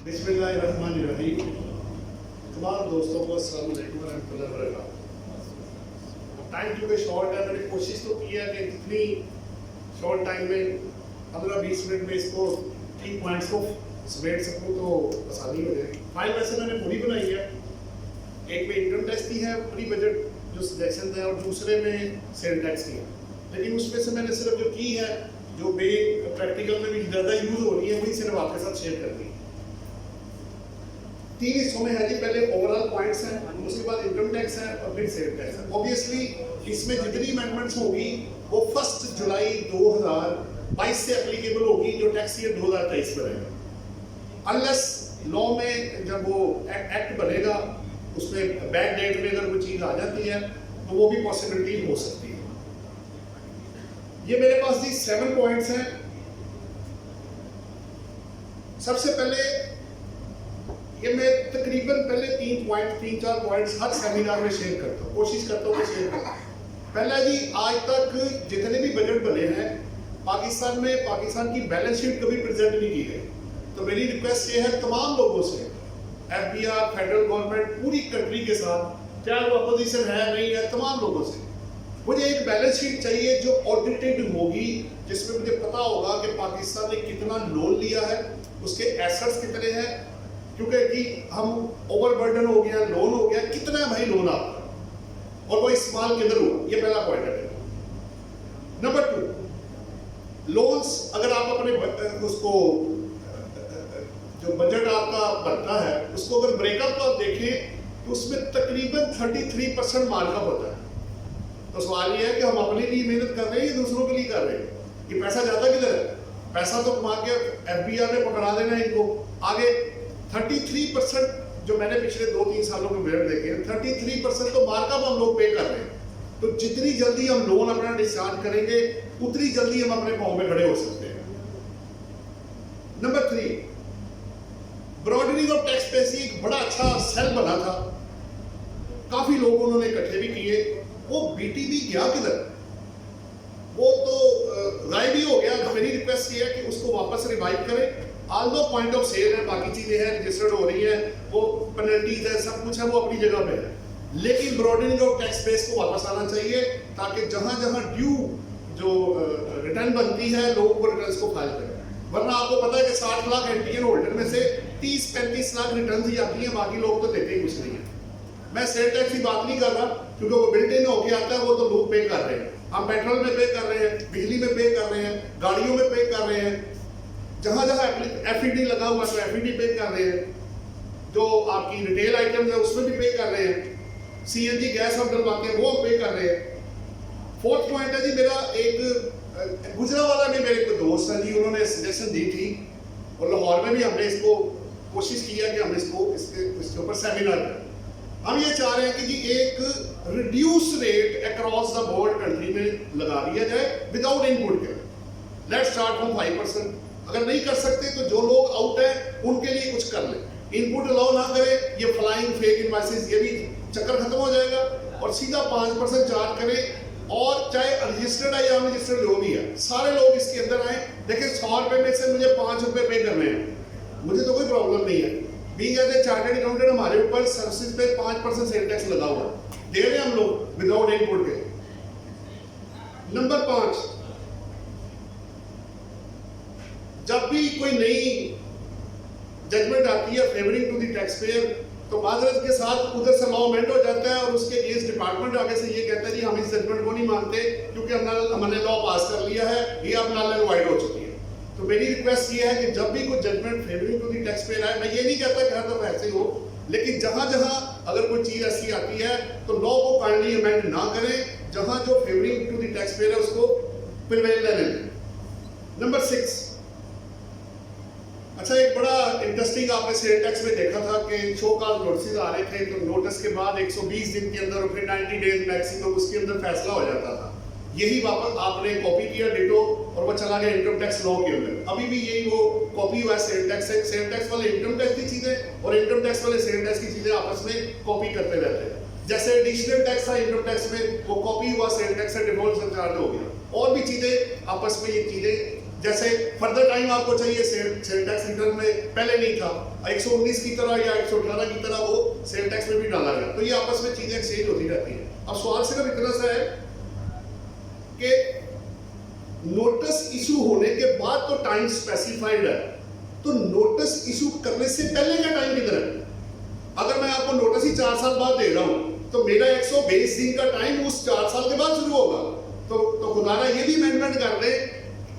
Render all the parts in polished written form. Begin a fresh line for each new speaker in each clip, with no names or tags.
बिस्मिल्लाहिर्रहमानिर्रहीम। तमाम दोस्तों को अस्सलाम वालेकुम रहमतुल्लाहि व बरकातहू। टाइम क्योंकि शॉर्ट है, मैंने कोशिश तो की है कि जितनी शॉर्ट टाइम में 15-20 मिनट में इसको की पॉइंट्स को समेट सकूँ तो आसानी हो जाएगी। फाइल वैसे मैंने पूरी बनाई है। एक में इनकम टैक्स की है प्री बजट जो सजेशन है, और दूसरे में सेल टैक्स की है। लेकिन उसमें से मैंने सिर्फ जो की है, जो बे प्रैक्टिकल में भी ज़्यादा यूज़ हो रही है, वही सिर्फ आपके साथ शेयर कर दी। 3 हिस्सों में है जी। पहले ओवरऑल पॉइंट्स हैं, उसके बाद इनकम टैक्स है और फिर सेल टैक्स है। ऑब्वियसली इसमें जितनी अमेंडमेंट्स होगी वो 1 जुलाई 2022 से एप्लीकेबल होगी, जो टैक्स ईयर 2023 बनेगा। अनलेस लॉ में जब वो एक्ट बनेगा उसमें बैक डेट में अगर कोई चीज़ आ जाती है तो वो भी पॉसिबिलिटी हो सकती है। ये मेरे पास जी 7 पॉइंट्स हैं। सबसे पहले ये मैं तकरीबन पहले 3-4 पॉइंट्स हर सेमिनार में शेयर करता हूँ, कोशिश करता हूँ कि शेयर करता हूँ। पहला जी, आज तक जितने भी बजट बने हैं पाकिस्तान में, पाकिस्तान की बैलेंस शीट कभी प्रेजेंट नहीं की गई। तो मेरी रिक्वेस्ट ये है तमाम लोगों से, FBR, फेडरल गवर्नमेंट, पूरी कंट्री के साथ, चाहे वो अपोजिशन है नहीं है, तमाम लोगों से मुझे एक बैलेंस शीट चाहिए जो ऑडिटेड होगी, जिसमें मुझे पता होगा कि पाकिस्तान ने कितना लोन लिया है, उसके एसेट्स कितने हैं, क्योंकि कि हम ओवरबर्डन हो गया, लोन हो गया, कितना है भाई लोन आपका और वो इस्तेमाल किधर हुआ। ये पहला पॉइंट है। नंबर 2, लोन्स अगर आप अपने उसको जो बजट आपका बनता है उसको अगर ब्रेकअप तो आप देखें तो उसमें तकरीबन 33% मार्कअप होता है। तो सवाल ये है कि हम अपने लिए मेहनत कर रहे हैं या दूसरों के लिए कर रहे हैं? ये पैसा जाता किधर है? पैसा तो कमा के FBR ने पकड़ा देना है इनको। आगे 33% जो मैंने पिछले 2-3 सालों के बजट देखे हैं, 33% तो मार्कअप हम लोग पे कर रहे हैं। तो जितनी जल्दी हम लोन अपना डिस्चार्ज करेंगे उतनी जल्दी हम अपने पाँव में खड़े हो सकते हैं। नंबर 3, ब्रॉडनिंग ऑफ टैक्स पे से एक बड़ा अच्छा सेल बना था, काफी लोग उन्होंने इकट्ठे भी किए। वो BTB गया किधर? वो तो गायब ही हो गया। मेरी रिक्वेस्ट ये है कि उसको वापस रिवाइव करें। आल्दो पॉइंट ऑफ सेल है, बाकी चीजें हैं, रजिस्टर्ड हो रही है, वो पेनल्टीज है, सब कुछ है, वो अपनी जगह पे है, लेकिन ब्रॉडनिंग ऑफ टैक्स बेस को वापस आना चाहिए ताकि जहां जहां ड्यू जो रिटर्न बनती है लोग वो रिटर्न को फाइल करें। वरना आपको पता है कि 60 लाख एनटीएन होल्डर में से 30-35 लाख रिटर्न ही आती है, बाकी लोग तो देते ही कुछ नहीं है। मैं सेल टैक्स की बात नहीं कर रहा क्योंकि वो बिल्ट इन होके आता है, वो तो लोग पे कर रहे हैं। हम पेट्रोल में पे कर रहे हैं, बिजली में पे कर रहे हैं, गाड़ियों में पे कर रहे हैं, जहां जहां FED लगा हुआ है तो FED पे कर रहे हैं, जो आपकी रिटेल आइटम्स है उसमें भी पे कर रहे हैं, CNG गैस हम डलवाते हैं वो पे कर रहे हैं। 4th पॉइंट है जी मेरा, एक गुजरावाला में मेरे को दोस्त है जी, उन्होंने सजेशन दी थी और लाहौर में भी हमने इसको कोशिश किया कि हम इसके ऊपर सेमिनार करें। हम ये चाह रहे हैं कि जी एक reduce rate across the board country में लगा दिया जाए विदाउट इनपुट के। Let's start from 5%। अगर नहीं कर सकते तो जो लोग आउट है उनके लिए कुछ कर लें, इनपुट अलाउ ना करें। ये फ्लाइंग फेक इनवॉइसेस, ये भी चक्कर खत्म हो जाएगा और सीधा 5% चार्ज करें। और चाहे रजिस्टर्ड है या अनरजिस्टर्ड जो भी है, सारे लोग इसके अंदर आए। देखिए 100 रुपए में से मुझे 5 रुपए पे करने हैं, मुझे तो कोई प्रॉब्लम नहीं है। Being as a chartered accountant हमारे ऊपर सर्विसेज पे 5% सेल टैक्स लगा हुआ है, दे रहे हैं हम लोग विदाउट इनपुट के। नंबर 5, जब भी कोई नई जजमेंट आती है favouring to the tax payer तो माजरत के साथ उधर से लॉ अमेंड हो जाता है और उसके अगेंस्ट डिपार्टमेंट आगे से ये कहता है जी हम इस जजमेंट को नहीं मानते क्योंकि हमने लॉ पास कर लिया है, ये अब नल एंड वाइड हो चुकी है। तो मेरी रिक्वेस्ट ये है कि जब भी कोई judgement favouring to the tax payer आए, मैं ये नहीं कहता कि हर दफा ऐसे ही हो, लेकिन जहां जहां अगर कोई चीज ऐसी आती है तो लॉ को काइंडली अमेंड ना करें, जहां जो favouring to the tax payer है उसको प्रिवेल लेने दें। नंबर 6, अच्छा एक बड़ा इंटरेस्टिंग आपने सेल टैक्स में देखा था कि शो कॉज नोटिस आ रहे थे, तो नोटिस के बाद 120 दिन के अंदर और फिर 90 डेज मैक्सिमम उसके अंदर फैसला हो जाता था। यही वापस आपने कॉपी किया डिटो और वो चला गया इनकम टैक्स लॉ के अंदर। अभी भी यही वो कॉपी हुआ सेल टैक्स है। सेल टैक्स वाले इनकम टैक्स की चीजें और इनकम टैक्स वाले सेल टैक्स की चीजें आपस में कॉपी करते रहते हैं। जैसे एडिशनल टैक्स था इनकम टैक्स में, वो कॉपी हुआ सेल टैक्स से डिफॉल्ट सरचार्ज हो गया, और भी चीजें आपस में ये चीजें जैसे फर्दर टाइम आपको चाहिए सेल टैक्स रिटर्न में, पहले नहीं था 119 की तरह या 118 की तरह वो सेल टैक्स में भी डाला गया। तो ये आपस में चीजें एक्सचेंज होती रहती है। अब सवाल सिर्फ इतना सा है कि नोटिस इशू होने के बाद तो टाइम स्पेसिफाइड है, तो नोटिस इशू करने से पहले का टाइम किधर है? अगर मैं आपको नोटिस ही 4 साल बाद दे रहा हूं तो मेरा 120 दिन का टाइम उस 4 साल के बाद शुरू होगा। तो खुदारा ये भी अमेंडमेंट कर दे।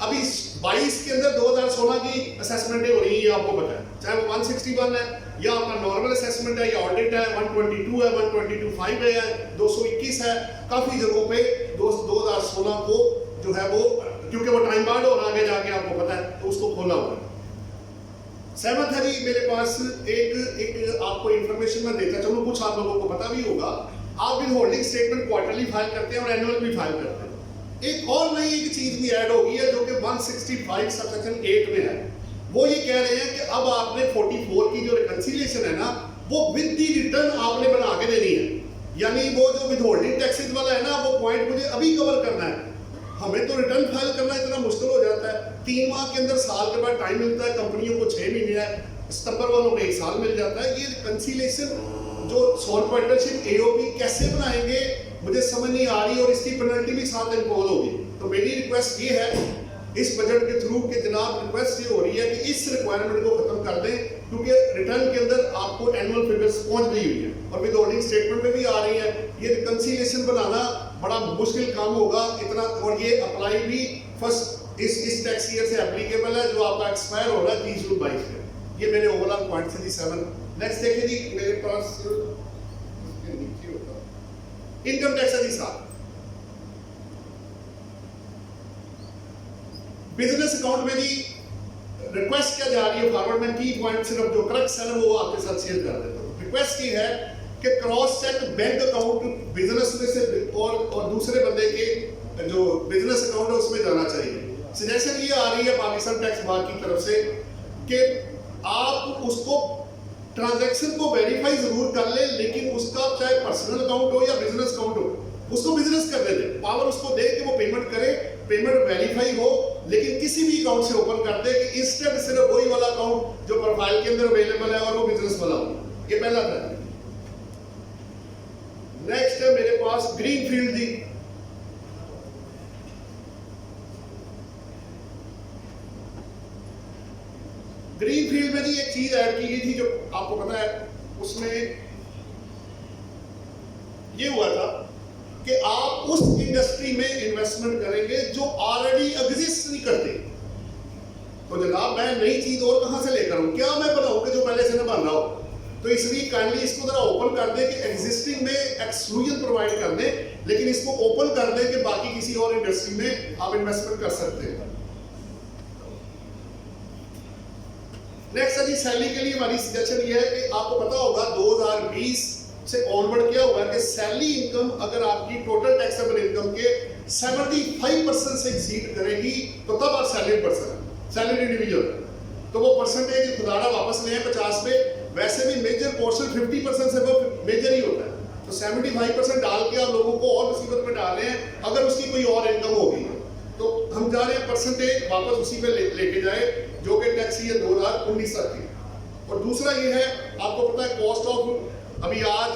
अभी 22 के अंदर 2016 की असेसमेंटें हो रही है, आपको पता है, चाहे वो 161 है या आपका नॉर्मल असेसमेंट है या ऑडिट है, 122 है, 122.5 है, 221 है। काफी जगहों पे 2016 को जो है वो, क्योंकि वो टाइम बार्ड और आगे जाके आपको पता है, तो उसको खोला हुआ है। सहमत है जी। मेरे पास एक आपको इंफॉर्मेशन मैं देता चलूं, कुछ आप लोगों को पता भी होगा। आप with holding statement quarterly file करते हैं और एनुअल भी फाइल करते हैं। एक और नई एक चीज भी ऐड हो गई है जो कि 165 सबसेक्शन 8 में है। वो ये कह रहे हैं कि अब आपने 44 की जो रिकंसिलिएशन है ना, वो विद दी रिटर्न आपने बना के देनी है। यानी वो जो विद होल्डिंग टैक्सेस वाला है ना, वो पॉइंट मुझे अभी कवर करना है। हमें तो रिटर्न फाइल करना इतना मुश्किल हो जाता है। 3 माह के अंदर, साल के बाद टाइम मिलता है, कंपनियों को 6 महीने है, सितंबर वालों को 1 साल मिल जाता है। ये रिकंसिलिएशन जो सोल पार्टनरशिप एओपी कैसे बनाएंगे मुझे समझ नहीं आ रही, और इसकी पेनल्टी भी साथ इंपोज होगी। तो मेरी रिक्वेस्ट ये है इस बजट के थ्रू कि जनाब, रिक्वेस्ट ये हो रही है कि इस रिक्वायरमेंट को खत्म कर दें, क्योंकि रिटर्न के अंदर आपको एनुअल फिगर्स पहुंच गई हुई है और विद होल्डिंग स्टेटमेंट में भी आ रही है। ये रिकंसिलिएशन बनाना बड़ा मुश्किल काम होगा इतना, और ये अप्लाई भी फर्स्ट इस टैक्स ईयर से एप्लीकेबल है, जो आपका एक्सपायर हो रहा है 30 जून 22 में। ये मेरे ओवरऑल पॉइंट से जी 7। नेक्स्ट देखिए जी, मेरे पास इनकम टैक्स है जी 7। बिजनेस अकाउंट में जी रिक्वेस्ट क्या जा रही है फॉरवर्ड में, की पॉइंट सिर्फ जो क्रक्स है वो आपके साथ शेयर कर देता हूं। रिक्वेस्ट ये है कि cross cheque bank account business में से और दूसरे बंदे के जो बिजनेस अकाउंट है उसमें जाना चाहिए। सजेशन ये आ रही है पाकिस्तान टैक्स बार की तरफ से कि आप उसको ट्रांजैक्शन को वेरीफाई जरूर कर ले, लेकिन उसका चाहे पर्सनल अकाउंट हो या बिजनेस अकाउंट हो, उसको बिजनेस कर दे, पावर उसको दे कि वो पेमेंट करे, पेमेंट वेरीफाई हो, लेकिन किसी भी अकाउंट से ओपन कर दे कि इंस्टेंट सिर्फ वही वाला अकाउंट जो प्रोफाइल के अंदर अवेलेबल है और वो बिजनेस वाला हो। ये पहला था। नेक्स्ट है मेरे पास ग्रीन फील्ड जी। ग्रीन फील्ड में जी एक चीज ऐड की गई थी जो आपको पता है, उसमें ये हुआ था कि आप उस इंडस्ट्री में इन्वेस्टमेंट करेंगे जो ऑलरेडी एग्जिस्ट नहीं करते। तो जनाब, मैं नई चीज और कहां से लेकर आऊं? क्या मैं बनाऊं कि जो पहले से ना बन रहा हो? तो इसलिए काइंडली इसको जरा ओपन कर दे कि एग्जिस्टिंग में एक्सक्लूजन प्रोवाइड कर दे, लेकिन इसको ओपन कर दे कि बाकी किसी और इंडस्ट्री में आप इन्वेस्टमेंट कर सकते हैं। नेक्स्ट है जी, सैलरी के लिए हमारी सजेशन ये है कि आपको पता होगा 2020 से ऑनवर्ड क्या हुआ कि सैलरी इनकम अगर आपकी टोटल टैक्सेबल इनकम के 75% से एक्सीड करेगी तो तब आप सैलरी इंडिविजुअल, तो वो परसेंटेज खुदारा वापस ले 50 पे। वैसे भी मेजर पोर्शन 50% से वो मेजर ही होता है, तो 75% डाल के आप लोगों को और मुसीबत में डाल रहे हैं अगर उसकी कोई और इनकम होगी। तो हम जा रहे हैं परसेंटेज वापस उसी पे लेके जाए जो कि टैक्स ईयर 2019 तक थी। और दूसरा ये है, आपको पता है कॉस्ट ऑफ, अभी आज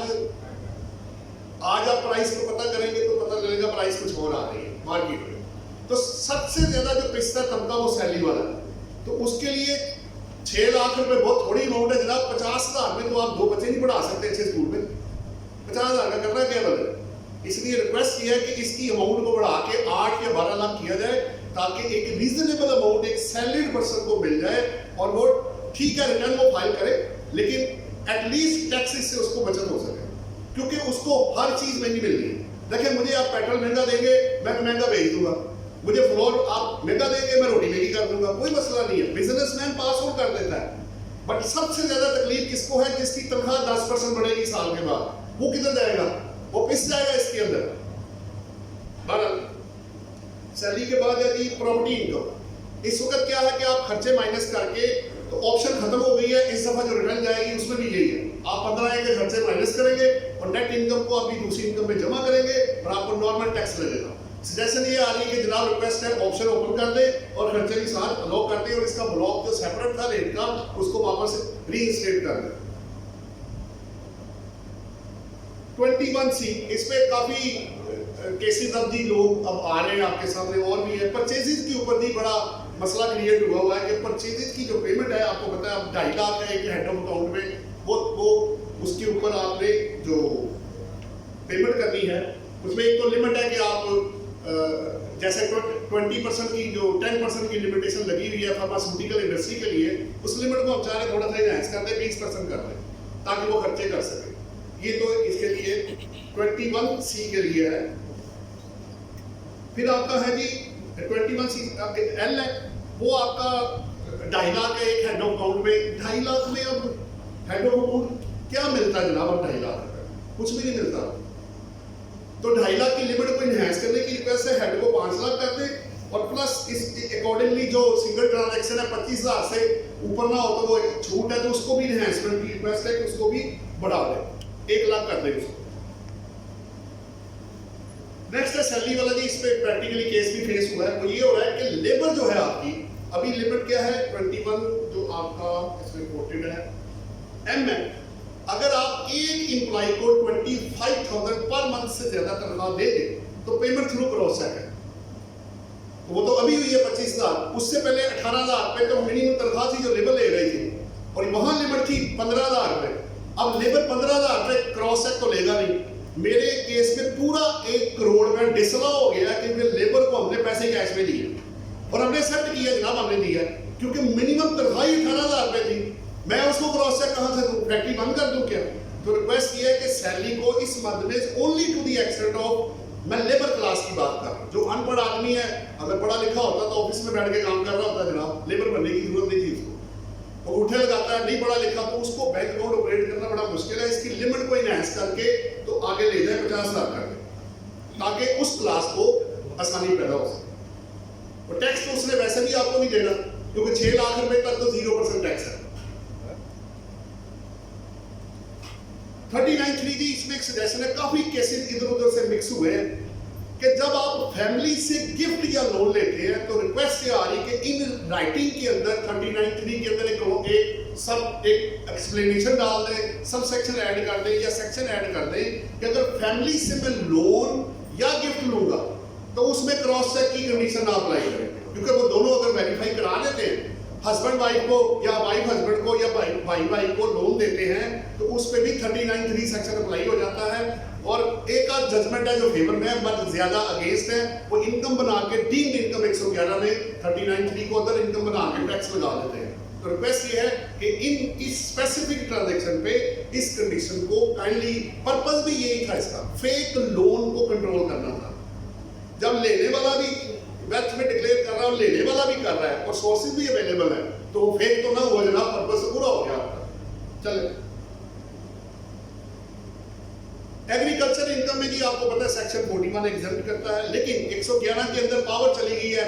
आप प्राइस को पता करेंगे तो पता चलेगा प्राइस कुछ और आ रही है मार्केट में। तो सबसे ज्यादा जो पिछता तबका वो सैलरी वाला है, तो उसके लिए 6 लाख रुपए बहुत थोड़ी अमाउंट है जनाब। 50,000 में तो आप 2 बच्चे नहीं पढ़ा सकते अच्छे स्कूल में। 50,000 का करना क्या बदल? इसलिए रिक्वेस्ट ये है कि इसकी अमाउंट को बढ़ा के 8 या 12 लाख किया जाए, ताकि एक रीजनेबल अमाउंट एक सैलरीड पर्सन को मिल जाए, और वो ठीक है रिटर्न वो फाइल करे, लेकिन एटलीस्ट टैक्सेस से उसको बचत हो सके, क्योंकि उसको हर चीज महंगी मिल रही है। देखिए, मुझे आप पेट्रोल महंगा देंगे, मैं महंगा भेज दूंगा, मुझे फ्लोर आप महंगा देंगे, मैं रोटी महंगी कर दूंगा, कोई मसला नहीं है, बिजनेसमैन पास ऑन कर देता है। बट सबसे ज्यादा तकलीफ किसको है? जिसकी तनख्वाह 10% बढ़ेगी साल के बाद, वो किधर जाएगा? वो पिस जाएगा इसके अंदर। सैलरी के बाद यदि प्रॉपर्टी इनकम, इस वक्त क्या है कि आप खर्चे माइनस करके, तो ऑप्शन खत्म हो गई है। इस दफा जो रिटर्न जाएगी उसमें भी यही है, आप 15 के खर्चे माइनस करेंगे और नेट इनकम को अपनी दूसरी इनकम में जमा करेंगे और आपको नॉर्मल टैक्स लगेगा। सजेशन ये आ रही है कि जनाब रिक्वेस्ट है ऑप्शन ओपन कर दे और खर्चे के साथ अलाउ कर दे और इसका ब्लॉक जो सेपरेट था रेट का उसको वापस रीइंस्टेट कर दे। 21C इस पे काफी केसेस अब जी लोग अब आ रहे हैं आपके सामने और भी है। परचेजेस के ऊपर भी बड़ा मसला क्रिएट हुआ हुआ है कि परचेजेस की जो पेमेंट है आपको पता है अब 2.5 लाख है एक हेड ऑफ अकाउंट में, वो उसके ऊपर आपने जो पेमेंट करनी है उसमें एक तो लिमिट है कि आप जैसे 20% की जो 10% की लिमिटेशन लगी हुई है फार्मास्यूटिकल इंडस्ट्री के लिए, उस लिमिट को हम चाह रहे थोड़ा सा इनहैंस कर दें, 20% कर दें ताकि वो खर्चे कर सके। ये तो इसके लिए 21C के लिए है। फिर आपका है जी 21C L है, वो आपका 2.5 लाख है एक हेड ऑफ अकाउंट में। 2.5 लाख में अब हेड ऑफ अकाउंट क्या मिलता है जनाब? अब 2.5 लाख कुछ भी नहीं मिलता। तो 2.5 लाख की लिमिट को इनहैंस करने की रिक्वेस्ट है हेड को 5 लाख कर दे और प्लस इस अकॉर्डिंगली जो सिंगल ट्रांजैक्शन है 25,000 से ऊपर ना हो तो वो एक छूट है, तो उसको भी इनहैंसमेंट की रिक्वेस्ट है कि उसको भी बढ़ा दे, 1 लाख कर दे उसको। नेक्स्ट है सैलरी वाला जी, इस पे प्रैक्टिकली केस भी फेस हुआ है। वो ये हो रहा है कि लेबर जो है आपकी अभी लिमिट क्या है 21 जो आपका इसमें कोटेड है M है। अगर आप एक एम्प्लॉय को 25,000 पर मंथ से ज्यादा तनख्वाह दे दे तो पेमेंट थ्रू क्रॉस चेक है। वो तो अभी हुई है 25,000, उससे पहले 18,000 पे तो मिनिमम तनख्वाह थी जो लेबर ले रही थी और वहां लिमिट थी 15,000 रुपए। अब लेबर 15,000 रुपए क्रॉस चेक तो लेगा नहीं। मेरे केस में पूरा 1 करोड़ में डिसला हो गया क्योंकि लेबर को हमने पैसे कैश में दिए और हमने एक्सेप्ट किया जनाब हमने दिया क्योंकि मिनिमम तनख्वाह ही 18,000 रुपए थी। मैं उसको क्रॉस चेक कहां से दूं? फैक्ट्री बंद कर दूं क्या? तो रिक्वेस्ट ये है कि सैलरी को इस मद में only to the extent of, मैं लेबर क्लास की बात कर रहा हूं। जो अनपढ़ आदमी है अगर पढ़ा लिखा होता तो ऑफिस में बैठ के काम कर रहा होता जनाब, लेबर बनने की जरूरत नहीं थी उसको। और उठे लगाता है नहीं पढ़ा लिखा तो उसको बैंक अकाउंट ऑपरेट करना बड़ा मुश्किल है। इसकी लिमिट को इनहैंस करके तो आगे ले जाए 50,000 कर दे ताकि उस क्लास को आसानी पैदा हो सके। और टैक्स तो उसने वैसे भी आपको नहीं देना क्योंकि 6 लाख रुपए तक तो 0% टैक्स है। 39(3) जी इसमें एक सजेशन है, काफी केसेस इधर उधर से मिक्स हुए हैं कि जब आप फैमिली से गिफ्ट या लोन लेते हैं तो रिक्वेस्ट ये आ रही कि इन राइटिंग के अंदर 39(3) के अंदर एक एक्सप्लेनेशन डाल दें, सब सेक्शन ऐड कर दें या सेक्शन ऐड कर दें कि अगर फैमिली से मैं लोन या गिफ्ट लूंगा तो उसमें क्रॉस चेक की कंडीशन ना अप्लाई करें क्योंकि वो दोनों अगर वेरीफाई करा देते हैं, हस्बैंड वाइफ को या वाइफ हस्बैंड को या भाई भाई को लोन देते हैं तो उस पे भी 39(3) सेक्शन अप्लाई हो जाता है। और एक आध जजमेंट है जो फेवर में है बट ज्यादा अगेंस्ट है, वो इनकम बना के डीम्ड इनकम 111 में 39(3) को अदर इनकम बना के टैक्स लगा देते हैं। तो रिक्वेस्ट ये है कि इस स्पेसिफिक ट्रांजैक्शन पे इस कंडीशन को काइंडली, पर्पस भी यही था इसका, फेक लोन को कंट्रोल करना था। जब लेने वाला भी वेल्थ में डिक्लेयर कर रहा है और लेने वाला भी कर रहा है और सोर्सेज भी अवेलेबल है तो फेक तो ना हुआ जनाब, पर्पस तो पूरा हो गया आपका। चले एग्रीकल्चर इनकम में जी आपको पता है सेक्शन 41 एग्जम्प्ट करता है, लेकिन 111 के अंदर पावर चली गई है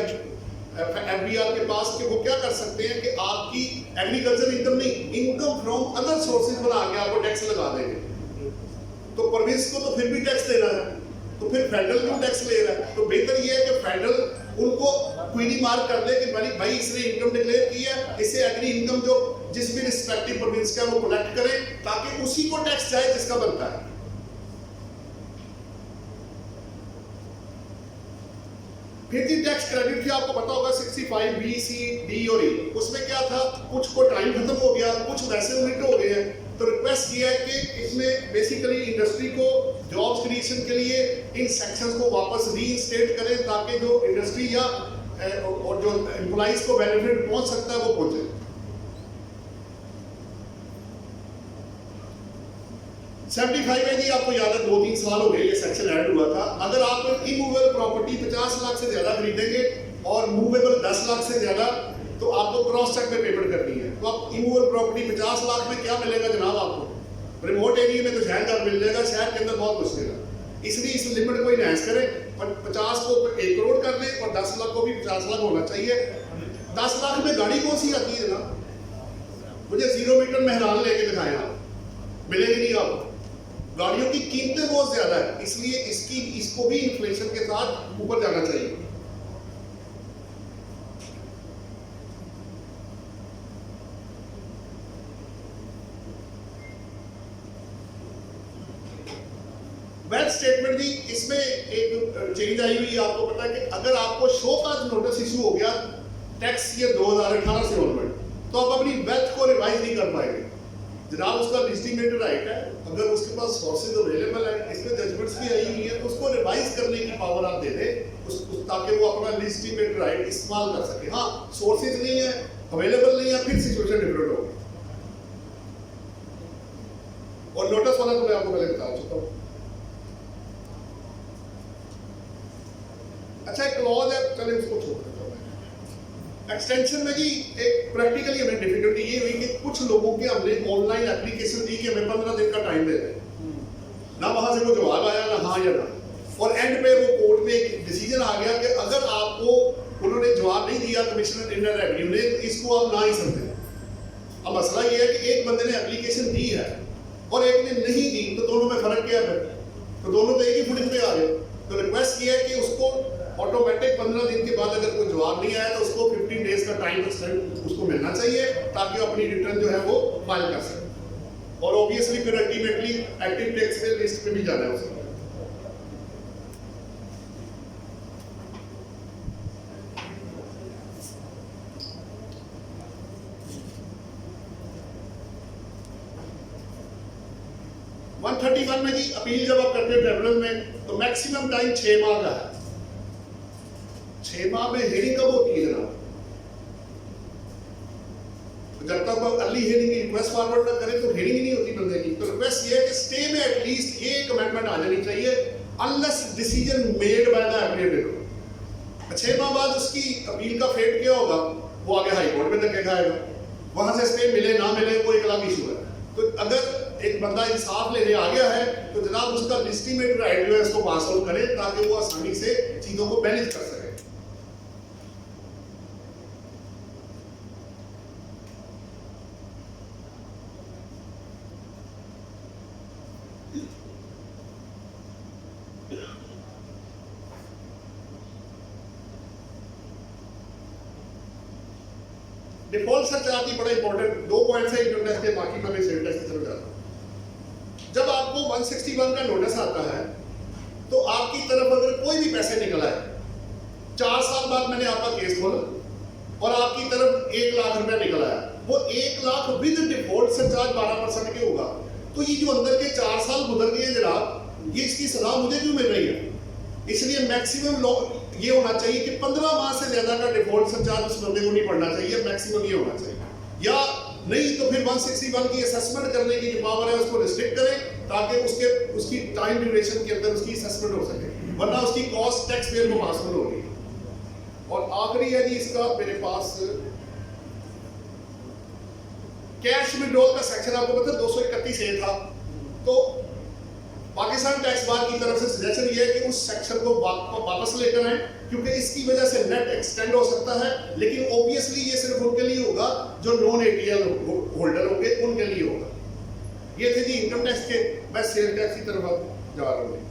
एफडीआर के पास कि वो क्या कर सकते हैं कि आपकी एग्रीकल्चर इनकम नहीं, इनकम फ्रॉम अदर सोर्सेज बना के आपको टैक्स लगा देंगे। तो प्रोविंस को तो फिर भी टैक्स देना है तो फिर फेडरल क्यों टैक्स ले रहा है? तो बेहतर ये है कि फेडरल उनको क्वीरी मार्क कर दे कि भाई इसने इनकम डिक्लेयर की है, इससे एग्री इनकम जो जिस भी रिस्पेक्टिव प्रोविंस का वो कलेक्ट करे ताकि उसी को टैक्स जाए जिसका बनता है। फिर जी टैक्स क्रेडिट थी, आपको पता होगा 65B, C, D और E। उसमें क्या था, कुछ को टाइम खत्म हो गया, कुछ वैसे लिमिट हो गए हैं। तो रिक्वेस्ट किया है कि इसमें बेसिकली इंडस्ट्री को जॉब्स क्रिएशन के लिए इन सेक्शंस को वापस रीइंस्टेट करें ताकि जो इंडस्ट्री या और जो एम्प्लॉइज को बेनिफिट पहुंच सकता है वो पहुंचे। जी आपको याद है 2-3 साल हो गए ये सेक्शन ऐड हुआ था। अगर आप इमूवेबल प्रॉपर्टी 50 लाख से ज्यादा खरीदेंगे और मूवेबल 10 लाख से ज्यादा तो आपको क्रॉस चेक में पेमेंट करनी है। तो आप इमूवेबल प्रॉपर्टी 50 लाख में क्या मिलेगा जनाब? आपको रिमोट एरिया में तो शहर घर मिल जाएगा, शहर के अंदर बहुत मुश्किल है। इसलिए इस लिमिट को इनहैंस करें और 50 को 1 करोड़ कर दें और 10 लाख को भी 50 लाख होना चाहिए। 10 लाख में गाड़ी कौन सी आती है जनाब? मुझे 0 मीटर मेहरान लेके दिखाएं आप, मिलेगी नहीं आपको। गाड़ियों की कीमतें बहुत ज्यादा है, इसलिए इसको भी इन्फ्लेशन के साथ ऊपर जाना चाहिए। वेल्थ स्टेटमेंट जी, इसमें एक चेंज आई हुई, आपको पता है कि अगर आपको शो काज नोटिस इशू हो गया टैक्स ईयर 2018 से ऑनवर्ड, तो आप अपनी वेल्थ को रिवाइज नहीं कर पाएंगे। जनाब उसका लिस्टिमेटेड राइट है, अगर उसके पास सोर्सेज अवेलेबल है, इसमें जजमेंट्स भी आई हुई है, तो उसको रिवाइज करने की पावर आप दे दें ताकि वो अपना लिस्टिमेटेड राइट इस्तेमाल कर सके। हाँ, सोर्सेज नहीं है, अवेलेबल नहीं है, फिर सिचुएशन डिफरेंट होगी। और नोटिस वाला तो मैं आपको पहले बता चुका हूँ। अच्छा, एक क्लॉज है, चले उसको छोड़ देता हूँ मैं। एक्सटेंशन में जी एक प्रैक्टिकली हमें डिफिकल्टी ये हुई कि कुछ लोगों के हमने ऑनलाइन एप्लीकेशन दी कि हमें 15 दिन का टाइम दे दें, ना वहां से कोई जवाब आया, ना हाँ या ना, और एंड पे वो कोर्ट में एक डिसीजन आ गया कि अगर आपको उन्होंने जवाब नहीं दिया कमिश्नर इंडियन रेवेन्यू ने, तो इसको आप ना ही समझें। अब मसला ये है कि एक बंदे ने एप्लीकेशन दी है और एक ने नहीं दी, तो दोनों में फर्क क्या है? तो दोनों तो एक ही फुटिंग पे आ गए। तो रिक्वेस्ट ये है कि उसको ऑटोमेटिक 15 दिन के बाद अगर कोई जवाब नहीं आया तो उसको 15 डेज का टाइम एक्सटेंड उसको मिलना चाहिए ताकि अपनी रिटर्न जो है वो फाइल कर सके। और ऑब्वियसली फिर अल्टीमेटली एक्टिव टैक्स के लिस्ट पे भी जाना है उसको। (131) में जी अपील जब आप करते हैं ट्रिब्यूनल में तो मैक्सिमम टाइम 6 माह का है। 6 माह में हियरिंग कब होती है जनाब? जब तक आप अर्ली हियरिंग की रिक्वेस्ट फॉरवर्ड ना करें तो हियरिंग ही नहीं होती बंदे की। तो रिक्वेस्ट ये है कि स्टे में एटलीस्ट ये एक अमेंडमेंट आ जानी चाहिए, unless decision made by the applicant. 6 माह बाद उसकी अपील का फेट क्या होगा? वो आगे हाई कोर्ट में धक्के खाएगा, वहां से स्टे मिले ना मिले वो एक अलग इशू है। तो अगर एक बंदा इंसाफ लेने आ गया है तो जनाब उसका लिस्टिमेटेड राइट जो है उसको पास आउट करें ताकि वो आसानी से चीजों को मैनेज कर सके। डिफॉल्ट सरचार्ज बड़ा इंपॉर्टेंट 2 पॉइंट्स है इनकम टैक्स के, बाकी मैं सेल टैक्स की तरफ जाता हूं। जब आपको 161 का नोटिस आता है तो आपकी तरफ अगर कोई भी पैसे निकल आए, 4 साल बाद मैंने आपका केस खोला और आपकी तरफ 1 लाख रुपया निकल आया, वो 1 लाख विद डिफॉल्ट सरचार्ज 12% के होगा, तो ये जो अंदर के 4 साल गुजर गए जनाब, ये इसकी सजा मुझे क्यों मिल रही है? इसलिए मैक्सिमम लॉ ये होना चाहिए कि 15 माह से ज्यादा का डिफॉल्ट सरचार्ज उस बंदे को नहीं पड़ना चाहिए, मैक्सिमम ये होना चाहिए। या नहीं तो फिर 161 की असेसमेंट करने की जो पावर है उसको रिस्ट्रिक्ट करें ताकि उसकी टाइम ड्यूरेशन के अंदर उसकी असेसमेंट हो सके, वरना उसकी कॉस्ट टैक्स पेयर को पास होगी। और आखिरी है जी इसका मेरे पास कैश विड्रॉल का सेक्शन, आपको पता है 231 ए था, तो पाकिस्तान टैक्स बार की तरफ से सजेशन ये है कि उस सेक्शन को वापस लेकर आए, क्योंकि इसकी वजह से नेट एक्सटेंड हो सकता है, लेकिन ऑब्वियसली ये सिर्फ उनके लिए होगा जो नॉन एटीएल होल्डर होंगे, उनके लिए होगा। ये थे जी इनकम टैक्स के, मैं सेल टैक्स की तरफ जा रहा हूँ।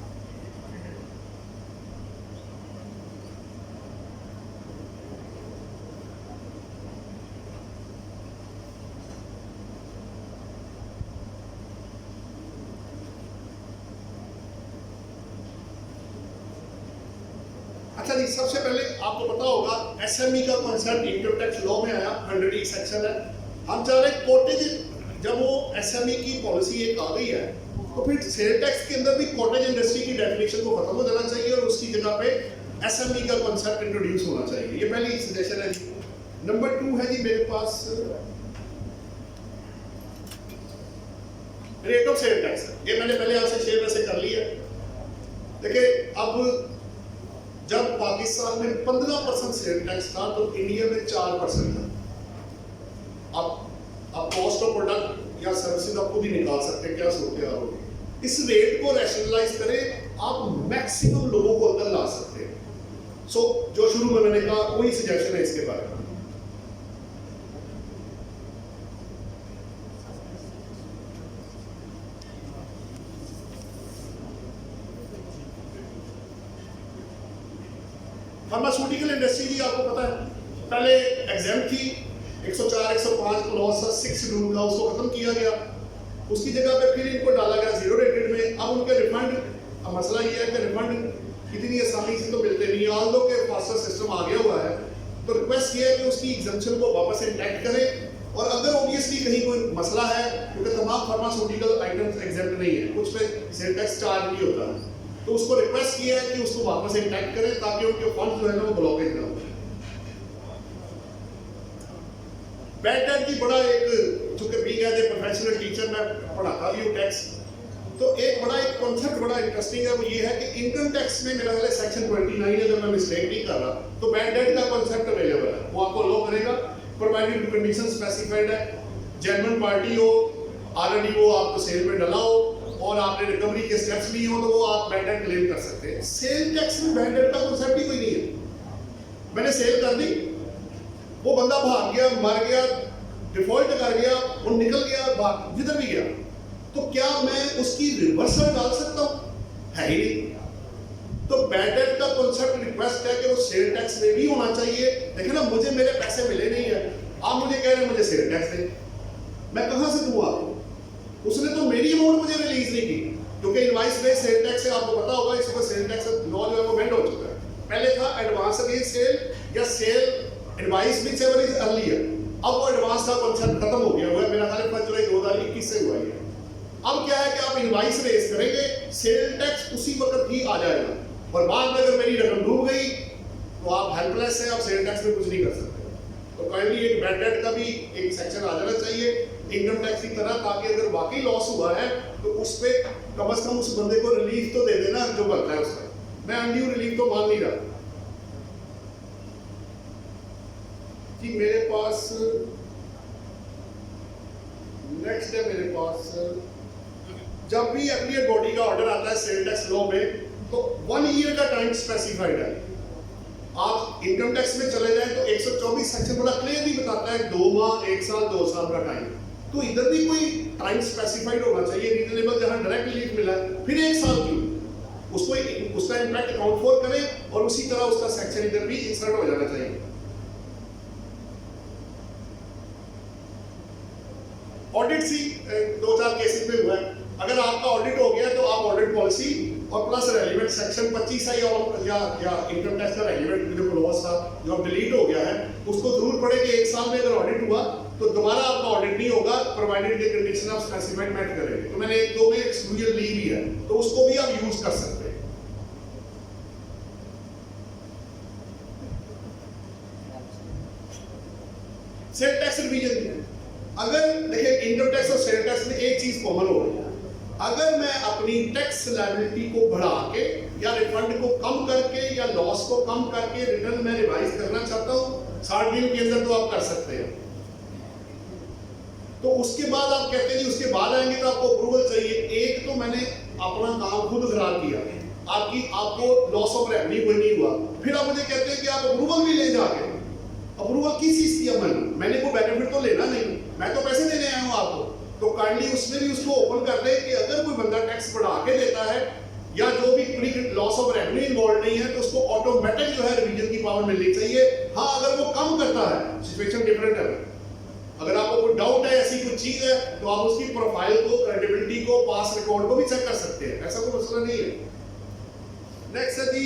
अच्छा जी, सबसे पहले आपको पता होगा एसएमई का कॉन्सेप्ट इनकम टैक्स लॉ में आया, 100E सेक्शन है। हम चाह रहे कोटेज, जब वो एसएमई की पॉलिसी एक आ गई है तो फिर सेल टैक्स के अंदर भी कॉटेज इंडस्ट्री की डेफिनेशन को खत्म हो जाना चाहिए और उसकी जगह पे एसएमई का कॉन्सेप्ट इंट्रोड्यूस होना चाहिए। ये पहली सजेशन है जी। नंबर 2 है जी मेरे पास रेट ऑफ सेल टैक्स। ये मैंने पहले आपसे शेयर वैसे कर लिया। देखिए, अब जब पाकिस्तान में 15% सेल टैक्स था तो इंडिया में 4% था। अब कॉस्ट ऑफ प्रोडक्ट या सर्विसेज आप खुद ही निकाल सकते हैं क्या सूरत होगी। इस रेट को रैशनलाइज करें, आप मैक्सिमम लोगों को अंदर ला सकते हैं। सो जो शुरू में मैंने कहा वही सजेशन है इसके बारे में। फार्मास्यूटिकल इंडस्ट्री जी आपको पता है पहले एग्जाम थी 104 105 क्लॉज 6 शेड्यूल का, उसको खत्म किया गया। उसकी जगह पे फिर इनको डाला गया 0 रेटेड में। अब उनके रिफंड, अब मसला ये है कि रिफंड इतनी आसानी से तो मिलते नहीं, ऑल दो के फास्टर सिस्टम आ गया हुआ है। तो रिक्वेस्ट ये है कि उसकी एग्जाम्पशन को वापस इंटैक्ट करें। और अगर ऑब्वियसली कहीं कोई मसला है, क्योंकि तमाम फार्मास्यूटिकल आइटम्स एग्जेम्प्ट नहीं है, कुछ पे सेल टैक्स चार्ज भी होता है, तो उसको रिक्वेस्ट किया है कि उसको वापस इंटैक्ट करें ताकि उनके फंड जो है ना वो ब्लॉकेज ना हो। बैड डेट की बड़ा एक, चूंकि being as a professional teacher मैं पढ़ाता भी हूँ टैक्स, तो एक बड़ा एक कॉन्सेप्ट बड़ा इंटरेस्टिंग है, वो ये है कि इनकम टैक्स में मेरा ख्याल सेक्शन 29 अगर मैं मिस्टेक नहीं कर रहा तो बैड डेट का कॉन्सेप्ट अवेलेबल है, वो आपको लो करेगा प्रोवाइडेड कंडीशन स्पेसिफाइड है। जेन्युइन पार्टी हो, ऑलरेडी वो आपको सेल में डला हो और आपने रिकवरी के स्टेप्स लिए हो, तो वो आप बैड डेट क्लेम कर सकते हैं। सेल टैक्स में बैड डेट का कॉन्सेप्ट ही कोई नहीं है। मैंने सेल कर दी, वो बंदा भाग गया, मर गया, डिफॉल्ट कर गया, वो निकल गया, भाग जिधर भी गया, तो क्या मैं उसकी रिवर्सल डाल सकता हूं? है ही नहीं। तो बैड डेट का कॉन्सेप्ट रिक्वेस्ट है कि वो सेल टैक्स में भी होना चाहिए। देखिए ना, मुझे मेरे पैसे मिले नहीं है, आप मुझे कह रहे हैं मुझे सेल टैक्स दे, मैं कहां से दूं आपको? उसने तो मेरी अमाउंट मुझे रिलीज नहीं की, क्योंकि इनवाइस बेस्ड सेल टैक्स से आपको पता होगा इस वक्त सेल टैक्स लॉ जो है वो बेंड हो चुका है। पहले था एडवांस अगेंस्ट सेल या sale advice whichever is earlier, अब वो एडवांस का कॉन्सेप्ट खत्म हो गया हुआ है, मेरा ख्याल 5 जुलाई 2021 से हुआ है। अब क्या है कि आप इनवाइस रेज करेंगे, सेल टैक्स उसी वक्त ही आ जाएगा, और बाद में अगर मेरी रकम डूब गई तो आप हेल्पलेस हैं, आप सेल टैक्स में कुछ नहीं कर सकते। तो काइंडली एक बैड डेट का भी एक सेक्शन आ जाना चाहिए इनकम टैक्स की तरह, ताकि अगर वाकई लॉस हुआ है तो उस पर कम से कम उस बंदे को रिलीफ तो दे देना जो बनता है उसका। मैं अनड्यू रिलीफ तो मान नहीं रहा कि मेरे पास नेक्स्ट है, मेरे पास जब भी एफिलिएट बॉडी का ऑर्डर आता है सेल टैक्स लॉ में, तो 1 ईयर का टाइम स्पेसिफाइड है। आप इनकम टैक्स में चले जाएं तो 124 सेक्शन बड़ा क्लियरली बताता है 2 माह, 1 साल, 2 साल का टाइम। तो इधर भी कोई टाइम स्पेसिफाइड होना चाहिए रीजनेबल, जहां डायरेक्ट रिलीफ मिला है, फिर 1 साल की उसको उसका इम्पैक्ट अकाउंट फॉर करें, और उसी तरह उसका सेक्शन इधर भी इंसर्ट हो जाना चाहिए। ऑडिट सी 2-4 केसेस में हुआ है, अगर आपका ऑडिट हो गया तो आप ऑडिट पॉलिसी और प्लस रेलिवेंट सेक्शन 25 है या इनकम टैक्स का रेलिवेंट जो क्लॉज था जो अब डिलीट हो गया है, उसको जरूर पड़े कि 1 साल में अगर ऑडिट हुआ तो दोबारा आपका ऑडिट नहीं होगा, provided the condition of specified met करेंगे। तो मैंने 1-2 में एक्सक्लूजन ली भी है, तो उसको भी आप यूज कर सकते हैं। सेल टैक्स रिवीजन, अगर देखिए इनकम टैक्स और सेल टैक्स में एक चीज कॉमन हो रही है, अगर मैं अपनी टैक्स लायबिलिटी को बढ़ा के या रिफंड को कम करके या लॉस को कम करके रिटर्न में रिवाइज करना चाहता हूं 60 दिन के अंदर, तो आप कर सकते हैं। तो उसके बाद आप कहते हैं जी उसके बाद आएंगे तो आपको अप्रूवल चाहिए। एक तो मैंने अपना काम खुद खराब किया, आपको लॉस ऑफ रेवेन्यू कोई नहीं हुआ, फिर आप मुझे कहते हैं कि आप अप्रूवल भी ले जाके, अप्रूवल किस चीज की? मैंने कोई बेनिफिट तो लेना नहीं, मैं तो पैसे देने आया हूं आपको। तो काइंडली उसमें भी उसको ओपन कर दे कि अगर कोई बंदा टैक्स बढ़ा के देता है या जो भी pre loss of revenue involve नहीं है, तो उसको ऑटोमेटिक जो है रिवीजन की पावर मिलनी चाहिए। हाँ, अगर वो कम करता है सिचुएशन डिफरेंट है। अगर आपको कोई डाउट है, ऐसी कोई चीज है, तो आप उसकी प्रोफाइल को, क्रेडिबिलिटी को, पास रिकॉर्ड को भी चेक कर सकते हैं, ऐसा कोई मसला नहीं है। नेक्स्ट है जी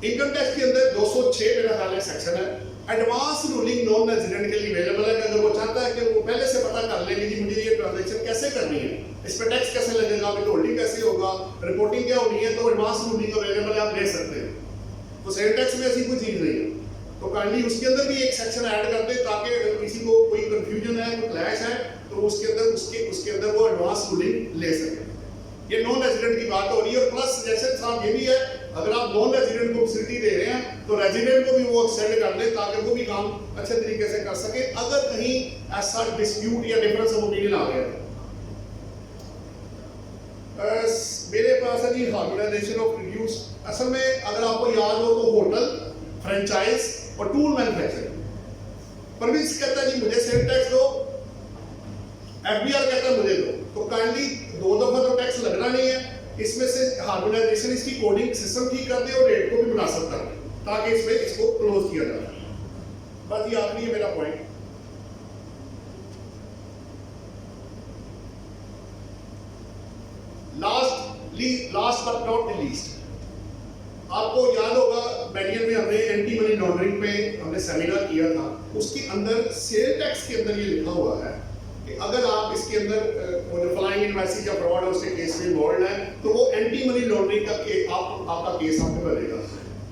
इनकम टैक्स के अंदर 206 मेरा ख्याल है सेक्शन है, एडवांस रूलिंग नॉन रेजिडेंट के लिए अवेलेबल है। अगर वो चाहता है कि वो पहले से पता कर ले कि मुझे ये ट्रांजैक्शन कैसे करनी है, इस पर टैक्स कैसे लगेगा, होल्डिंग कैसे होगा, रिपोर्टिंग क्या होनी है, तो एडवांस रूलिंग अवेलेबल है, आप ले सकते हैं। तो सेल टैक्स में ऐसी कोई चीज नहीं है, तो काइंडली उसके अंदर भी एक सेक्शन ऐड कर दे, ताकि अगर किसी को कोई कंफ्यूजन है, कोई क्लैश है, तो उसके अंदर वो एडवांस रूलिंग ले सके। ये नॉन रेजिडेंट की बात हो रही है। और प्लस सजेशन साहब ये भी है, अगर आप नॉन रेजिडेंट को फैसिलिटी दे रहे हैं तो रेजिडेंट को भी वो एक्सटेंड कर दे, ताकि वो भी काम अच्छे तरीके से कर सके अगर कहीं ऐसा डिस्प्यूट या डिफरेंस ऑफ ओपिनियन आ गया। मेरे पास है जी हार्मोनाइजेशन ऑफ रिव्यूज। असल में अगर आपको याद हो तो होटल, फ्रेंचाइज और टूल मैन्युफैक्चरिंग, परवेज कहता है जी मुझे सेल टैक्स दो, एफबीआर कहता है मुझे दो। तो काइंडली 2 दफा तो टैक्स लगना नहीं है, इसमें से हार्मोनाइजेशन, इसकी कोडिंग सिस्टम ठीक कर दे और रेट को भी मुनासिब कर दे, ताकि इसमें इसको क्लोज किया जाए। बस ये आखिरी है मेरा point. Last but not the least, आपको याद होगा मैनुअल में हमने एंटी मनी लॉन्ड्रिंग पे हमने सेमिनार किया था, उसके अंदर सेल टैक्स के अंदर ये लिखा हुआ है कि अगर आप इसके अंदर वो जो फ्लाइंग इनवॉइसेस या फ्रॉड है उसके केस में इन्वॉल्व है तो वो एंटी मनी लॉन्ड्रिंग का आपका केस आपको बनेगा।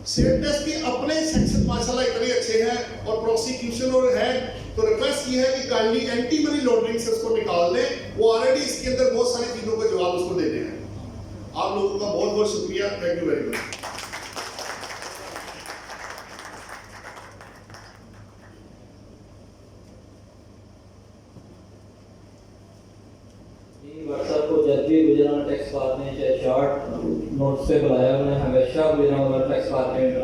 सेल टैक्स के अपने सेक्शन माशाल्लाह इतने अच्छे हैं और प्रोसिक्यूशन और है, तो रिक्वेस्ट ये है कि काइंडली एंटी मनी लॉन्ड्रिंग से उसको निकाल दें, वो ऑलरेडी इसके अंदर बहुत सारी चीजों का जवाब उसको देते हैं। आप लोगों का बहुत बहुत शुक्रिया, thank you very much.
WhatsApp को जब भी गुजरात टैक्स पार्ट ने चाहे शॉर्ट नोट्स पे बुलाया, उन्हें हमेशा गुजरात टैक्स पार्ट में